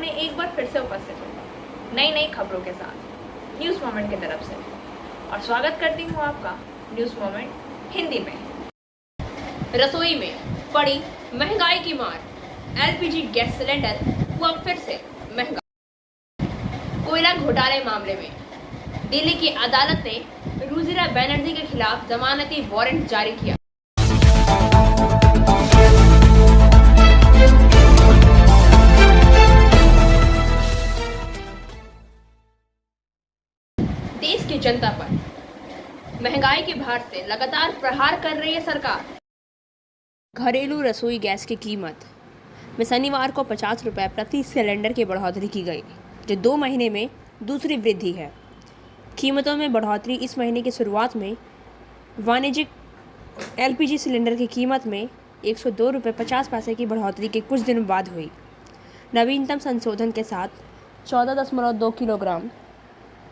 में एक बार फिर से उपस्थित हूँ नई नई खबरों के साथ न्यूज़ मोमेंट की तरफ से, और स्वागत करती हूँ आपका न्यूज़ मोमेंट हिंदी में। रसोई में पड़ी महंगाई की मार, एलपीजी गैस सिलेंडर हुआ फिर से महंगा। कोयला घोटाले मामले में दिल्ली की अदालत ने रुजिरा बनर्जी के खिलाफ जमानती वारंट जारी किया। देश की जनता पर महंगाई के भार से लगातार प्रहार कर रही है सरकार। घरेलू रसोई गैस की कीमत में शनिवार को 50 रुपये प्रति सिलेंडर की बढ़ोतरी की गई, जो 2 महीने में दूसरी वृद्धि है। कीमतों में बढ़ोतरी इस महीने की शुरुआत में वाणिज्यिक एलपीजी सिलेंडर की कीमत में 102 रुपये 50 पैसे की बढ़ोतरी के कुछ दिनों बाद हुई। नवीनतम संशोधन के साथ 14.2 किलोग्राम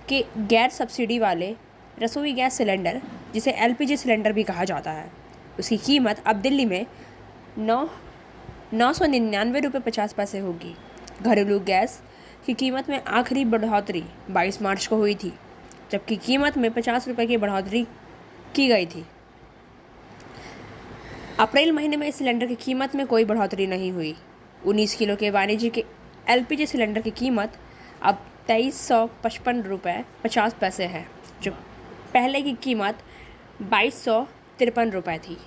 के गैर सब्सिडी वाले रसोई गैस सिलेंडर, जिसे एलपीजी सिलेंडर भी कहा जाता है, उसकी कीमत अब दिल्ली में 999 रुपये 50 पैसे होगी। घरेलू गैस की कीमत में आखिरी बढ़ोतरी 22 मार्च को हुई थी, जबकि कीमत में 50 रुपये की बढ़ोतरी की गई थी। अप्रैल महीने में इस सिलेंडर की कीमत में कोई बढ़ोतरी नहीं हुई। 19 किलो के वाणिज्यिक एलपीजी सिलेंडर की कीमत अब 2355 रुपये 50 पैसे है, जो पहले की कीमत 2253 रुपये थी।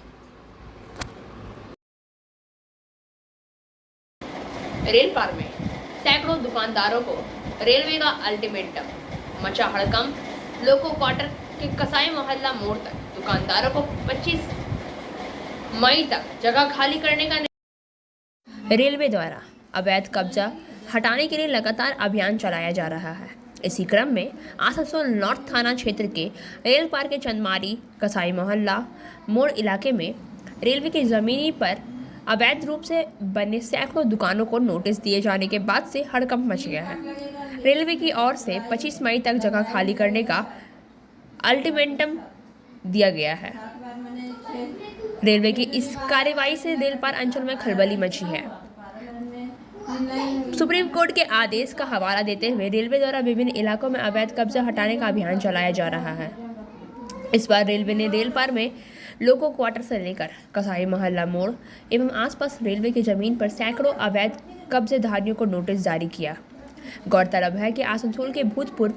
रेल पार में सैकड़ों दुकानदारों को रेलवे का अल्टीमेटम, मचा हड़कंप। लोको क्वार्टर के कसाई मोहल्ला मोड़ तक दुकानदारों को 25 मई तक जगह खाली करने का रेलवे द्वारा अवैध कब्जा हटाने के लिए लगातार अभियान चलाया जा रहा है। इसी क्रम में आसनसोल नॉर्थ थाना क्षेत्र के रेल पार के चंदमारी कसाई मोहल्ला मोड़ इलाके में रेलवे की जमीनी पर अवैध रूप से बने सैकड़ों दुकानों को नोटिस दिए जाने के बाद से हड़कंप मच गया है। रेलवे की ओर से 25 मई तक जगह खाली करने का अल्टीमेटम दिया गया है। रेलवे की इस कार्रवाई से रेल पार अंचल में खलबली मची है। सुप्रीम कोर्ट के आदेश का हवाला देते हुए रेलवे द्वारा विभिन्न इलाकों में अवैध कब्जा हटाने का अभियान चलाया जा रहा है। इस बार रेलवे ने रेल पार में लोको क्वार्टर से लेकर कसाई मोहल्ला मोड़ एवं आसपास रेलवे की जमीन पर सैकड़ों अवैध कब्जेधारियों को नोटिस जारी किया। गौरतलब है कि आसनसोल के भूतपूर्व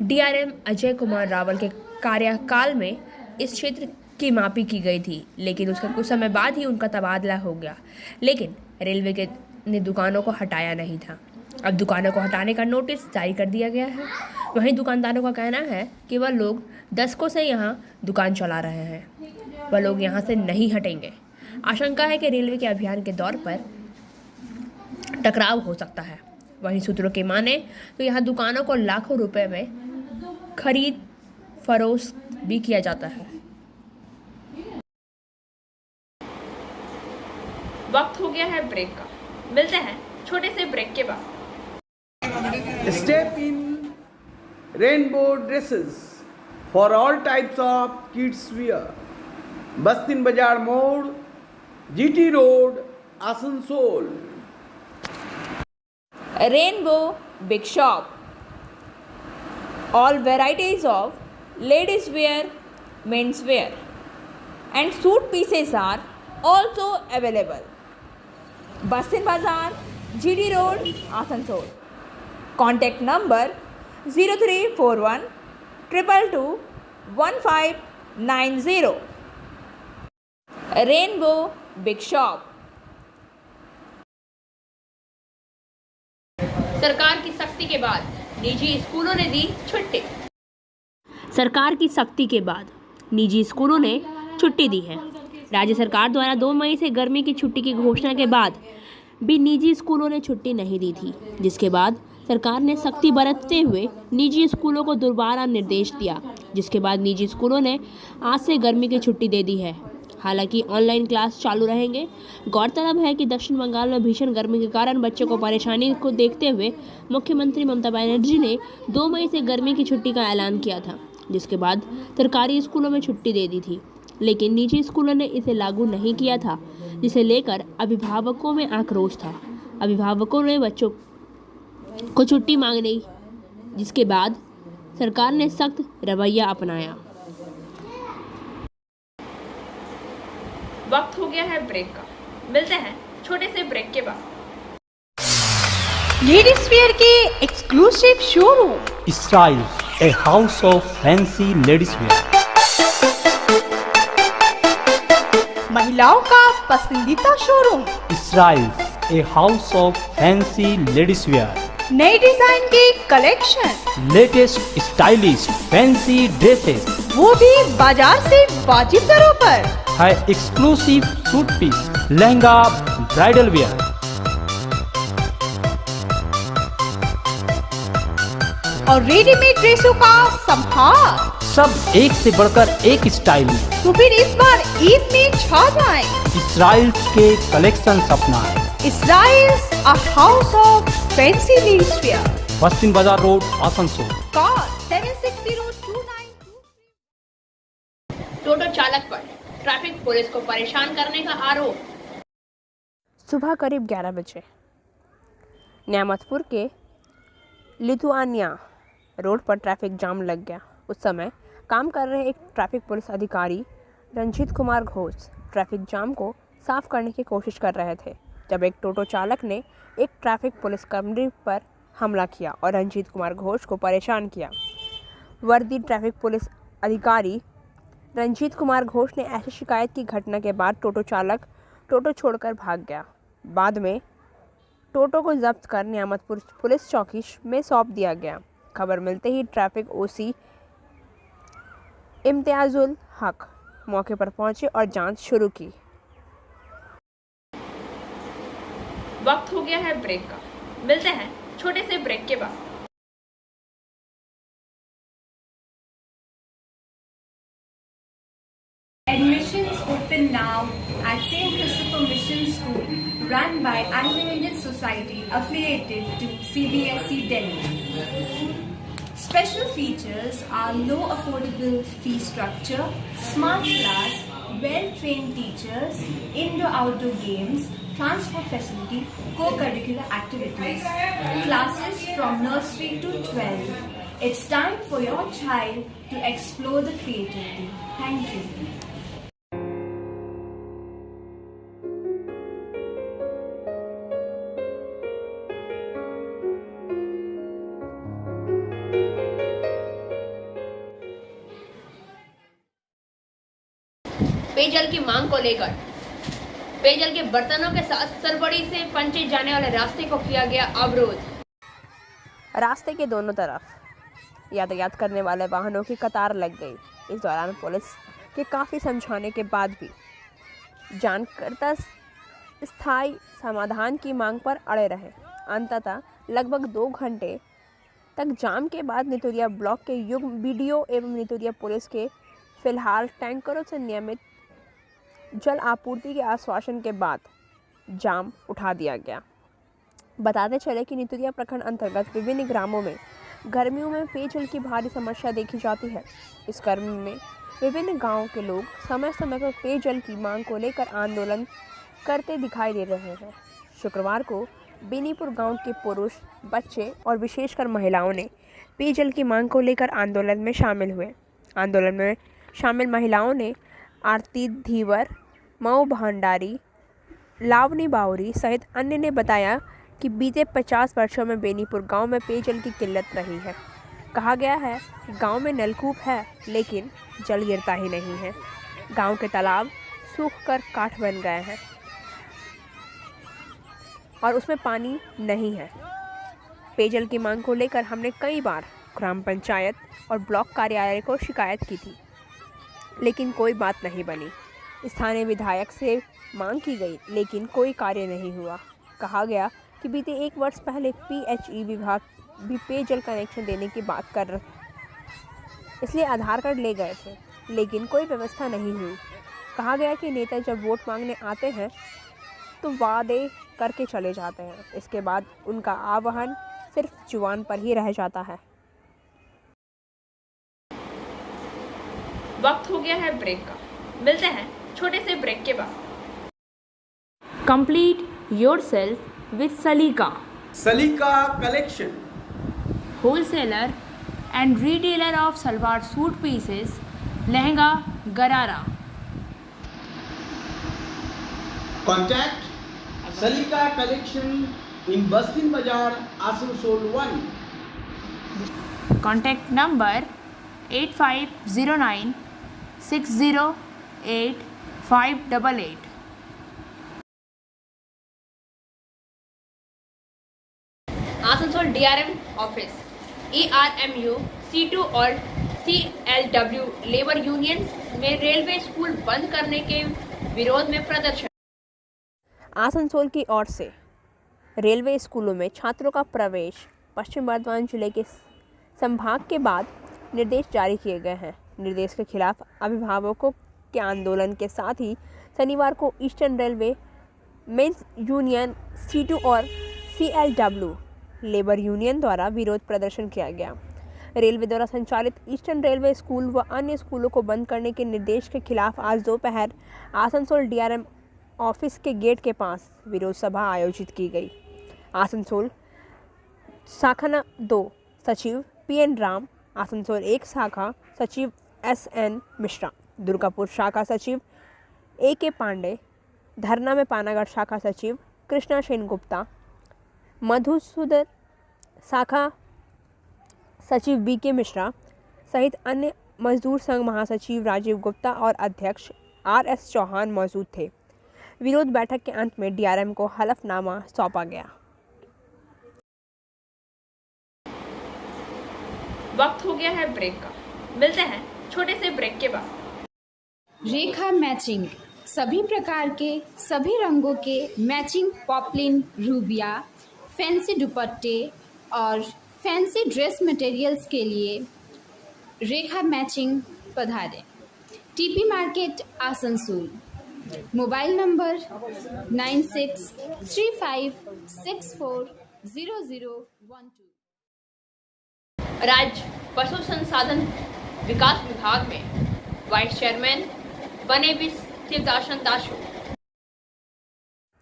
डीआरएम अजय कुमार रावल के कार्यकाल में इस क्षेत्र की मापी की गई थी, लेकिन उसके कुछ समय बाद ही उनका तबादला हो गया। लेकिन रेलवे ने दुकानों को हटाया नहीं था। अब दुकानों को हटाने का नोटिस जारी कर दिया गया है। वहीं दुकानदारों का कहना है कि वह लोग दशकों से यहाँ दुकान चला रहे हैं, वह लोग यहाँ से नहीं हटेंगे। आशंका है कि रेलवे के अभियान के दौर पर टकराव हो सकता है। वहीं सूत्रों की माने तो यहाँ दुकानों को लाखों रुपए में खरीद फरोख्त भी किया जाता है। वक्त हो गया है ब्रेक का, मिलते हैं छोटे से ब्रेक के बाद। Step in rainbow dresses for all types of kids wear. बस्तिन बाजार मोड़, GT road, Asansol. Rainbow Big Shop. All varieties of ladies wear, men's wear and suit pieces are also available. बस्तिन बाजार, GT road, Asansol. Contact number 0341 222 1590। Rainbow big shop. सरकार की सख्ती के बाद निजी स्कूलों ने दी छुट्टी। सरकार की सख्ती के बाद निजी स्कूलों ने छुट्टी दी है। राज्य सरकार द्वारा 2 मई से गर्मी की छुट्टी की घोषणा के बाद भी निजी स्कूलों ने छुट्टी नहीं दी थी, जिसके बाद सरकार ने सख्ती बरतते हुए निजी स्कूलों को दोबारा निर्देश दिया, जिसके बाद निजी स्कूलों ने आज से गर्मी की छुट्टी दे दी है। हालांकि ऑनलाइन क्लास चालू रहेंगे। गौरतलब है कि दक्षिण बंगाल में भीषण गर्मी के कारण बच्चों को परेशानी को देखते हुए मुख्यमंत्री ममता बनर्जी ने 2 मई से गर्मी की छुट्टी का ऐलान किया था, जिसके बाद सरकारी स्कूलों में छुट्टी दे दी थी, लेकिन निजी स्कूलों ने इसे लागू नहीं किया था, जिसे लेकर अभिभावकों में आक्रोश था। अभिभावकों ने बच्चों को छुट्टी मांगनी, जिसके बाद सरकार ने सख्त रवैया अपनाया। वक्त हो गया है ब्रेक का, मिलते हैं छोटे से ब्रेक के बाद। लेडीज वेयर के exclusive showroom Styles, a house of fancy ladies wear. महिलाओं का पसंदीदा showroom, Styles, a house of fancy ladies wear. नए डिजाइन के collection, Latest stylish fancy dresses वो भी बाजार से वाजिब दरों पर। है exclusive suit piece, lehenga, bridal wear, और रेडीमेड ड्रेसों का संभार। सब एक से बढ़कर एक स्टाइल में। तो फिर इस बार ईद में छा जाएं। Styles के कलेक्शन अपनाएं। Styles, a house of fancy ladies wear. पश्चिम बाजार रोड, आसनसोल। Call 7602923। टोटो चालक पर ट्रैफिक पुलिस को परेशान करने का आरोप। सुबह करीब 11 बजे न्यामतपुर के लिथुआनिया रोड पर ट्रैफिक जाम लग गया। उस समय काम कर रहे एक ट्रैफिक पुलिस अधिकारी रंजीत कुमार घोष ट्रैफिक जाम को साफ करने की कोशिश कर रहे थे, जब एक टोटो चालक ने एक ट्रैफिक पुलिसकर्मी पर हमला किया और रंजीत कुमार घोष को परेशान किया। वर्दी ट्रैफिक पुलिस अधिकारी रंजीत कुमार घोष ने ऐसी शिकायत की घटना के बाद टोटो चालक टोटो छोड़कर भाग गया। बाद में टोटो को जब्त कर न्यामतपुर पुलिस चौकी में सौंप दिया गया। खबर मिलते ही ट्रैफिक ओसी इम्तियाजुल हक मौके पर पहुंचे और जांच शुरू की। वक्त हो गया है ब्रेक का, मिलते हैं छोटे से ब्रेक के बाद। Admissions open now at St. Christopher Mission School, run by Anglo-Indian Society affiliated to CBSE Delhi. Special features are low affordable fee structure, smart class, well-trained teachers, indoor-outdoor games, transport facility, co-curricular activities, classes from nursery to 12. It's time for your child to explore the creativity. Thank you. पेयजल की मांग को लेकर पेयजल के बर्तनों के साथ सरबड़ी से पंचे जाने वाले रास्ते को किया गया अवरोध। रास्ते के दोनों तरफ यातायात करने वाले वाहनों की कतार लग गई। इस दौरान पुलिस के काफ़ी समझाने के बाद भी जानकर्ता स्थायी समाधान की मांग पर अड़े रहे। अंततः लगभग 2 घंटे तक जाम के बाद नितुरिया ब्लॉक के युग बीडीओ एवं नितुरिया पुलिस के फिलहाल टैंकरों से नियमित जल आपूर्ति के आश्वासन के बाद जाम उठा दिया गया। बताते चले कि नितुरिया प्रखंड अंतर्गत विभिन्न ग्रामों में गर्मियों में पेयजल की भारी समस्या देखी जाती है। इस क्रम में विभिन्न गांवों के लोग समय समय पर पेयजल की मांग को लेकर आंदोलन करते दिखाई दे रहे हैं। शुक्रवार को बेनीपुर गांव के पुरुष, बच्चे और विशेषकर महिलाओं ने पेयजल की मांग को लेकर आंदोलन में शामिल हुए। आंदोलन में शामिल महिलाओं ने आरती धीवर, मऊ भंडारी, लावनी बावरी सहित अन्य ने बताया कि बीते 50 वर्षों में बेनीपुर गांव में पेयजल की किल्लत रही है। कहा गया है कि गांव में नलकूप है लेकिन जल गिरता ही नहीं है। गांव के तालाब सूखकर काठ बन गए हैं और उसमें पानी नहीं है। पेयजल की मांग को लेकर हमने कई बार ग्राम पंचायत और ब्लॉक कार्यालय को शिकायत की थी, लेकिन कोई बात नहीं बनी। स्थानीय विधायक से मांग की गई लेकिन कोई कार्य नहीं हुआ। कहा गया कि बीते 1 वर्ष पहले पीएचई विभाग भी पेयजल कनेक्शन देने की बात कर रहे, इसलिए आधार कार्ड ले गए थे, लेकिन कोई व्यवस्था नहीं हुई। कहा गया कि नेता जब वोट मांगने आते हैं तो वादे करके चले जाते हैं, इसके बाद उनका आह्वान सिर्फ जुबान पर ही रह जाता है। वक्त हो गया है ब्रेक का, मिलते हैं छोटे से ब्रेक के बाद। कंप्लीट योरसेल्फ विद सलीका Salika Collection, wholesaler and retailer of salwar suit pieces, lehenga garara. contact Salika Collection in Bastin Bazar, Asansol 1. Contact number 8509 608 588. Asansol DRM office, ERMU, C2 और CLW लेबर यूनियन में railway school बंद करने के विरोध में प्रदर्शन। आसनसोल की ओर से रेलवे स्कूलों में छात्रों का प्रवेश पश्चिम बर्धमान जिले के संभाग के बाद निर्देश जारी किए गए हैं। निर्देश के खिलाफ अभिभावकों के आंदोलन के साथ ही शनिवार को eastern railway mains union C2 और CLW लेबर यूनियन द्वारा विरोध प्रदर्शन किया गया। रेलवे द्वारा संचालित ईस्टर्न रेलवे स्कूल व अन्य स्कूलों को बंद करने के निर्देश के खिलाफ आज दोपहर आसनसोल DRM ऑफिस के गेट के पास विरोध सभा आयोजित की गई। आसनसोल शाखा 2 सचिव PN राम, आसनसोल 1 शाखा सचिव SN मिश्रा, दुर्गापुर शाखा सचिव AK पांडे, धरना में पानागढ़ शाखा सचिव कृष्णा सेन गुप्ता, मधुसूदन शाखा सचिव BK मिश्रा सहित अन्य मजदूर संघ महासचिव राजीव गुप्ता और अध्यक्ष RS चौहान मौजूद थे। विरोध बैठक के अंत में DRM को हलफनामा सौंपा गया। वक्त हो गया है ब्रेक का, मिलते हैं छोटे से ब्रेक के बाद। रेखा मैचिंग, सभी प्रकार के सभी रंगों के मैचिंग पॉपलिन, रूबिया, फैंसी दुपट्टे और फैंसी ड्रेस मटेरियल्स के लिए रेखा मैचिंग पधारें। TP market Asansol. Mobile number 9635640012। राज्य पशु संसाधन विकास विभाग में वाइस चेयरमैन बने भी शिवदासन दासू।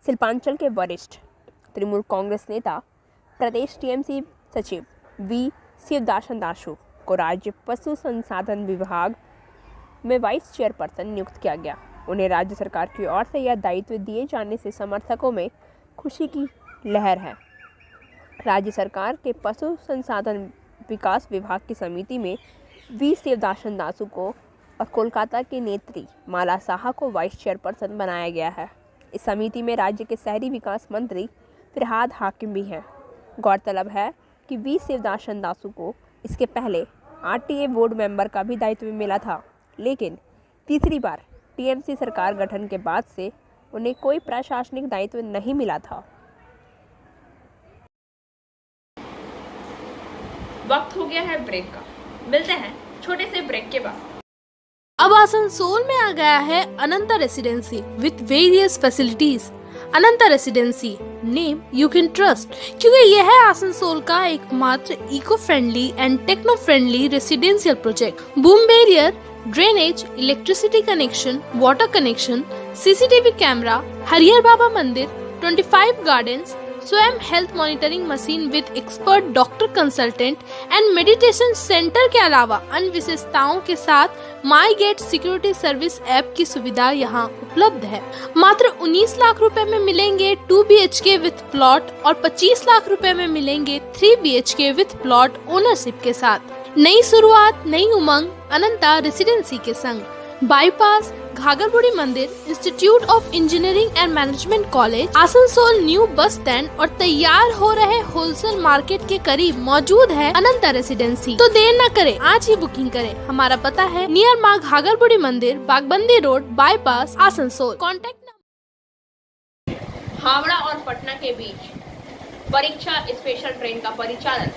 शिल्पांचल के वरिष्ठ तृणमूल कांग्रेस नेता प्रदेश TMC सचिव V शिवदासन दासू को राज्य पशु संसाधन विभाग में वाइस चेयरपर्सन नियुक्त किया गया। उन्हें राज्य सरकार की ओर से यह दायित्व दिए जाने से समर्थकों में खुशी की लहर है। राज्य सरकार के पशु संसाधन विकास विभाग की समिति में V शिवदासन दासू को और कोलकाता की नेत्री माला साहा को वाइस चेयरपर्सन बनाया गया है। इस समिति में राज्य के शहरी विकास मंत्री फिरहाद हाकिम भी हैं। गौरतलब है कि V शिवदासन दासू को इसके पहले RTA बोर्ड मेंबर का भी दायित्व मिला था, लेकिन तीसरी बार TMC सरकार गठन के बाद से उन्हें कोई प्रशासनिक दायित्व नहीं मिला था। वक्त हो गया है ब्रेक का, मिलते हैं छोटे से ब्रेक के बाद। अब आसनसोल में आ गया है Ananta residency with various facilities. Ananta residency, name you can trust, क्योंकि यह है आसनसोल का एकमात्र eco friendly and techno friendly residential project. Boom barrier, drainage, electricity connection, water connection, CCTV camera, Harihar Baba मंदिर, 25 गार्डन्स, स्वयं health monitoring machine with expert doctor consultant and meditation centre के अलावा अन्य विशेषताओं के साथ MyGate security service app की सुविधा यहाँ उपलब्ध है। मात्र 19 लाख रुपए में मिलेंगे 2 BHK विथ प्लॉट और 25 लाख रुपए में मिलेंगे 3 BHK विथ प्लॉट ओनरशिप के साथ। नई शुरुआत, नई उमंग अनंता रेसिडेंसी के संग। बाईपास घाघरबुड़ी मंदिर, institute of engineering and management college, Asansol new bus stand और तैयार हो रहे होलसेल मार्केट के करीब मौजूद है अनंता रेसिडेंसी। तो देर न करें, आज ही बुकिंग करें। हमारा पता है नियर माँ घाघरबुड़ी मंदिर, Bagbandi road, bypass, Asansol. Contact number. Howrah और पटना के बीच परीक्षा स्पेशल ट्रेन का परिचालन।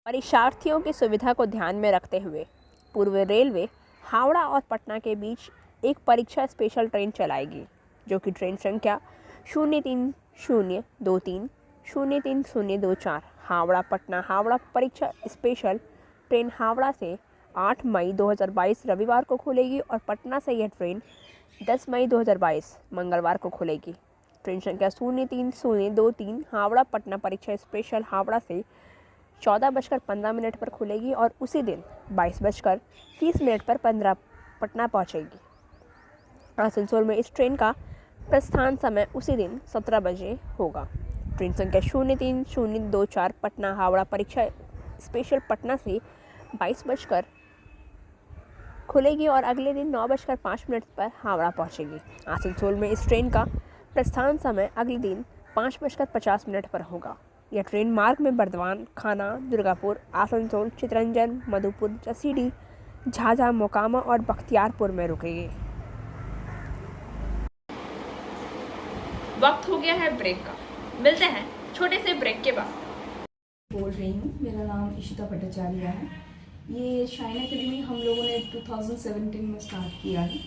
परीक्षार्थियों की सुविधा को ध्यान में रखते हुए पूर्व रेलवे हावड़ा और पटना के बीच एक परीक्षा स्पेशल ट्रेन चलाएगी, जो कि ट्रेन संख्या 03023 03024 हावड़ा पटना हावड़ा परीक्षा स्पेशल ट्रेन हावड़ा से 8 मई 2022 रविवार को खुलेगी और पटना से यह ट्रेन 10 मई 2022 मंगलवार को खुलेगी। ट्रेन संख्या 03-023 हावड़ा पटना परीक्षा स्पेशल हावड़ा से 14:15 पर खुलेगी और उसी दिन 22:30 पर पटना पहुंचेगी। आसनसोल में इस ट्रेन का प्रस्थान समय उसी दिन 17 बजे होगा। ट्रेन संख्या 03-024 पटना हावड़ा परीक्षा स्पेशल पटना से 22 खुलेगी और अगले दिन 9:05 पर हावड़ा पहुंचेगी। आसनसोल में इस ट्रेन का प्रस्थान समय अगले दिन 5:50 पर होगा। यह ट्रेन मार्ग में बर्दवान, खाना, दुर्गापुर, आसनसोल, चितरंजन, मधुपुर, जसीडीह, झाझा, मोकामा और बख्तियारपुर में रुकेगी। वक्त हो गया है ब्रेक का, मिलते हैं छोटे से ब्रेक के बाद। बोल रही हूँ, मेरा नाम इशिता भट्टाचार्य है। ये शाइन एकेडमी हम लोगों ने 2017 में स्टार्ट किया है।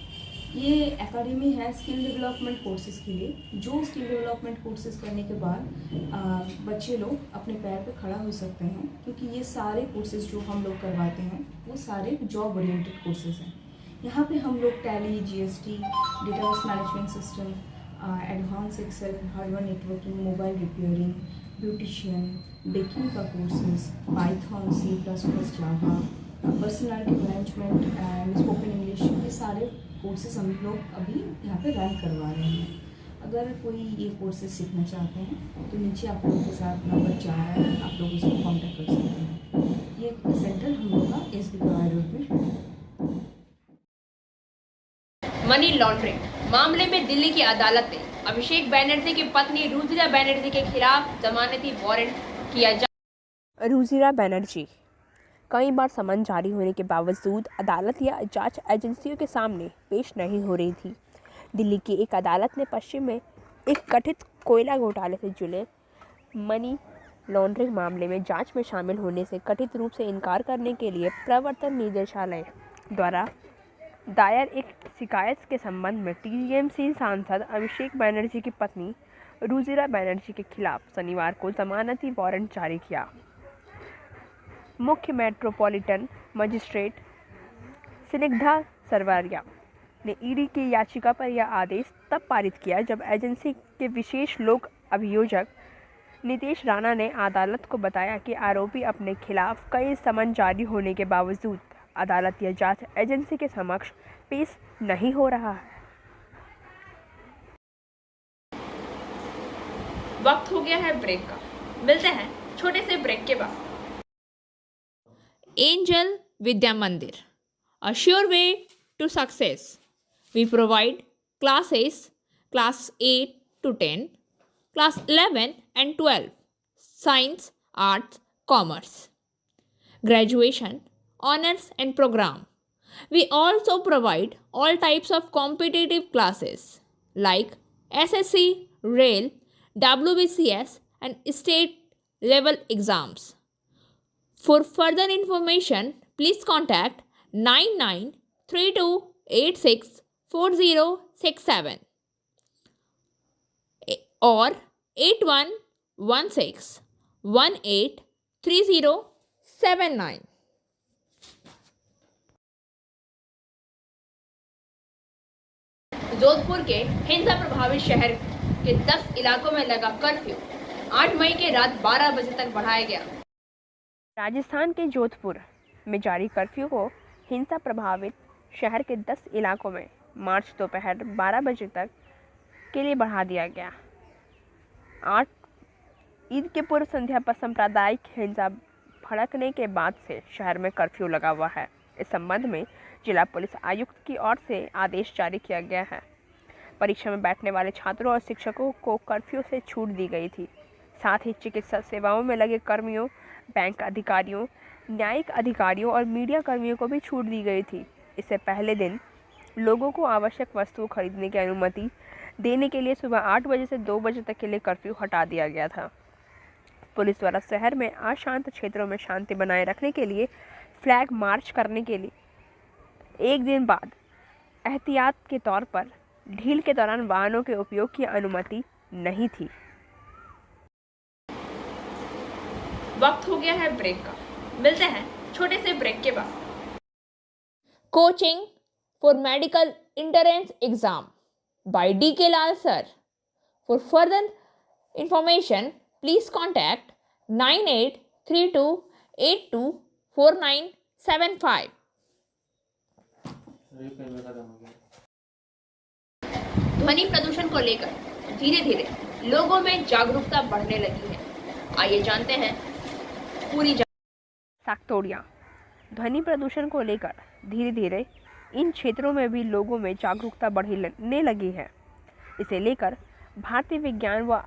ये एकेडमी है स्किल डेवलपमेंट कोर्सेज़ के लिए। जो स्किल डेवलपमेंट कोर्सेज़ करने के बाद बच्चे लोग अपने पैर पे खड़ा हो सकते हैं, क्योंकि ये सारे कोर्सेज़ जो हम लोग करवाते हैं वो सारे जॉब ओरिएंटेड कोर्सेज़ हैं। यहाँ पे हम लोग Tally, GST, database management system, advance Excel, hardware networking, mobile repairing, beautician, baking का courses, Python, C++, Java, personality management and spoken English, ये सारे कोर्सेज हम लोग अभी यहाँ पे रन करवा रहे हैं। अगर कोई ये कोर्सेज सीखना चाहते हैं तो नीचे आप लोगों के साथ नंबर जा रहा है, आप लोग इसको कॉन्टैक्ट कर सकते हैं। ये सेंटर हम लोग का SB गवाई रोड में है। मनी लॉन्ड्रिंग मामले में दिल्ली की अदालत ने अभिषेक बैनर्जी की पत्नी रुजिरा बैनर्जी के खिलाफ जमानती वारंट किया जा। रुजिरा बैनर्जी कई बार समन जारी होने के बावजूद अदालत या जांच एजेंसियों के सामने पेश नहीं हो रही थी। दिल्ली की एक अदालत ने पश्चिम में एक कथित कोयला घोटाले से जुड़े मनी लॉन्ड्रिंग मामले में जांच में शामिल होने से कथित रूप से इनकार करने के लिए प्रवर्तन निदेशालय द्वारा दायर एक शिकायत के संबंध में टीएमसी सांसद अभिषेक बैनर्जी की पत्नी रुजिरा बैनर्जी के खिलाफ शनिवार को जमानती वारंट जारी किया। मुख्य मेट्रोपॉलिटन मजिस्ट्रेट स्निग्धा सरवरिया ने ईडी की याचिका पर यह आदेश तब पारित किया जब एजेंसी के विशेष लोक अभियोजक नितेश राणा ने अदालत को बताया कि आरोपी अपने खिलाफ कई समन जारी होने के बावजूद अदालत या जांच एजेंसी के समक्ष पेश नहीं हो रहा है। वक्त हो गया है ब्रेक का, मिलते हैं छोटे से ब्रेक के बाद। Angel Vidya Mandir, a sure way to success. We provide classes class 8 to 10, class 11 and 12, science, arts, commerce, graduation, honors and program. We also provide all types of competitive classes like SSC, Rail, WBCS and state level exams. For further information, please contact 9932864067 or 8116183079. Jodhpur के हिंसा प्रभावित शहर के 10 इलाकों में लगा curfew 8 मई के रात 12 बजे तक बढ़ाया गया। राजस्थान के जोधपुर में जारी कर्फ्यू को हिंसा प्रभावित शहर के 10 इलाकों में मार्च दोपहर 12 बजे तक के लिए बढ़ा दिया गया। 8 ईद के पूर्व संध्या पर सांप्रदायिक हिंसा भड़कने के बाद से शहर में कर्फ्यू लगा हुआ है। इस संबंध में जिला पुलिस आयुक्त की ओर से आदेश जारी किया गया है। परीक्षा में बैठने वाले छात्रों और शिक्षकों को कर्फ्यू से छूट दी गई थी। साथ ही चिकित्सा सेवाओं में लगे कर्मियों, बैंक अधिकारियों, न्यायिक अधिकारियों और मीडिया कर्मियों को भी छूट दी गई थी। इससे पहले दिन लोगों को आवश्यक वस्तुओं खरीदने की अनुमति देने के लिए सुबह 8 बजे से 2 बजे तक के लिए कर्फ्यू हटा दिया गया था। पुलिस द्वारा शहर में अशांत क्षेत्रों में शांति बनाए रखने के लिए फ्लैग मार्च करने के लिए एक दिन बाद एहतियात के तौर पर ढील के दौरान वाहनों के उपयोग की अनुमति नहीं थी। वक्त हो गया है ब्रेक का, मिलते हैं छोटे से ब्रेक के बाद। Coaching for medical entrance exam by D.K. Lal sir. For further information, please contact 9832824975. ध्वनि प्रदूषण को लेकर धीरे धीरे लोगों में जागरूकता बढ़ने लगी है। आइए जानते हैं पूरी साक्तोड़िया। ध्वनि प्रदूषण को लेकर धीरे धीरे इन क्षेत्रों में भी लोगों में जागरूकता बढ़ने लगी है। इसे लेकर भारतीय विज्ञान व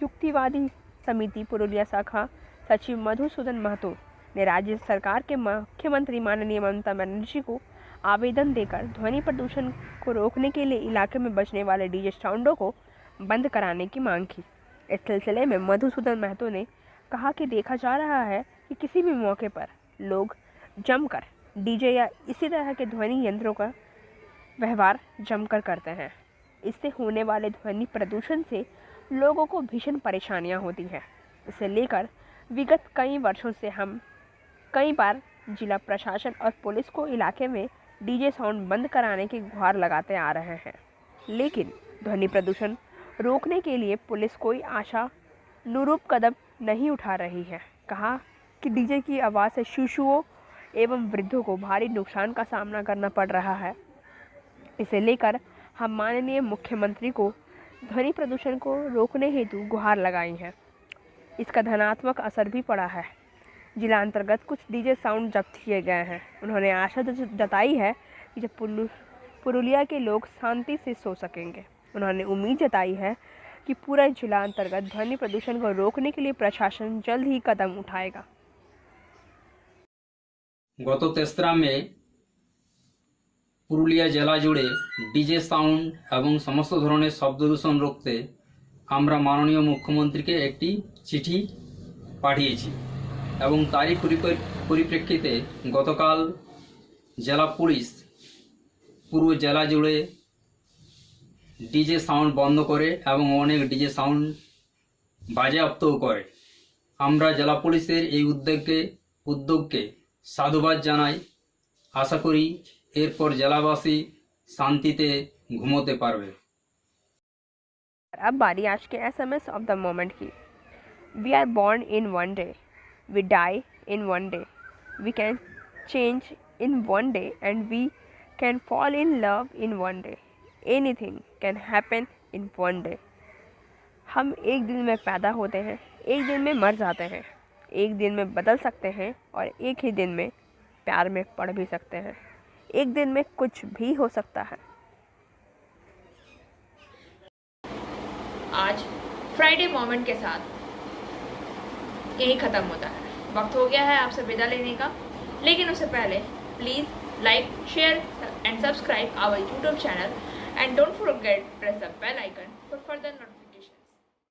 युक्तिवादी समिति पुरुलिया शाखा सचिव मधुसूदन महतो ने राज्य सरकार के मुख्यमंत्री माननीय ममता बनर्जी को आवेदन देकर ध्वनि प्रदूषण को रोकने के लिए इलाके में बजने वाले डीजे साउंडों को बंद कराने की मांग की। इस सिलसिले में मधुसूदन महतो ने कहा कि देखा जा रहा है कि किसी भी मौके पर लोग जमकर डीजे या इसी तरह के ध्वनि यंत्रों का व्यवहार जमकर करते हैं। इससे होने वाले ध्वनि प्रदूषण से लोगों को भीषण परेशानियां होती हैं। इसे लेकर विगत कई वर्षों से हम कई बार जिला प्रशासन और पुलिस को इलाके में डीजे साउंड बंद कराने की गुहार लगाते आ रहे हैं, लेकिन ध्वनि प्रदूषण रोकने के लिए पुलिस कोई आशानुरूप कदम नहीं उठा रही है। कहा कि डीजे की आवाज़ से शिशुओं एवं वृद्धों को भारी नुकसान का सामना करना पड़ रहा है। इसे लेकर हम माननीय मुख्यमंत्री को ध्वनि प्रदूषण को रोकने हेतु गुहार लगाई है। इसका धनात्मक असर भी पड़ा है। जिला अंतर्गत कुछ डीजे साउंड जब्त किए गए हैं। उन्होंने आशा जताई है कि जब पुरुलिया के लोग शांति से सो सकेंगे। उन्होंने उम्मीद जताई है कि पूरा जिला अंतर्गत ध्वनि प्रदूषण को रोकने के लिए प्रशासन जल्द ही कदम उठाएगा। গত 3রা মে পুরুলিয়া জেলা জুড়ে ডিজে সাউন্ড এবং সমস্ত ধরনের শব্দ দূষণ রুখতে আমরা মাননীয় মুখ্যমন্ত্রীকে একটি চিঠি পাঠিয়েছি এবং তারই পরিপ্রেক্ষিতে গতকাল জেলা পুলিশ পুরো জেলা জুড়ে ডিজে সাউন্ড বন্ধ করে এবং অনেক ডিজে সাউন্ড বাজেয়াপ্তও করে। আমরা জেলা পুলিশের এই উদ্যোগকে সাধুবাদ জানাই। আশা করি এরপর জেলাবাসী শান্তিতে ঘুমোতে পারবে। अब बारी आज के SMS ऑफ द मोमेंट की। We are born in one day, we die in one day, we can change in one day and we can fall in love in one day. Anything can happen in one day. हम एक दिन में पैदा होते हैं, एक दिन में मर जाते हैं, एक दिन में बदल सकते हैं और एक ही दिन में प्यार में पड़ भी सकते हैं। एक दिन में कुछ भी हो सकता है। आज फ्राइडे मोमेंट के साथ यही ख़त्म होता है। वक्त हो गया है आपसे विदा लेने का, लेकिन उससे पहले please like, share and subscribe our YouTube channel and don't forget press the bell icon for further notification.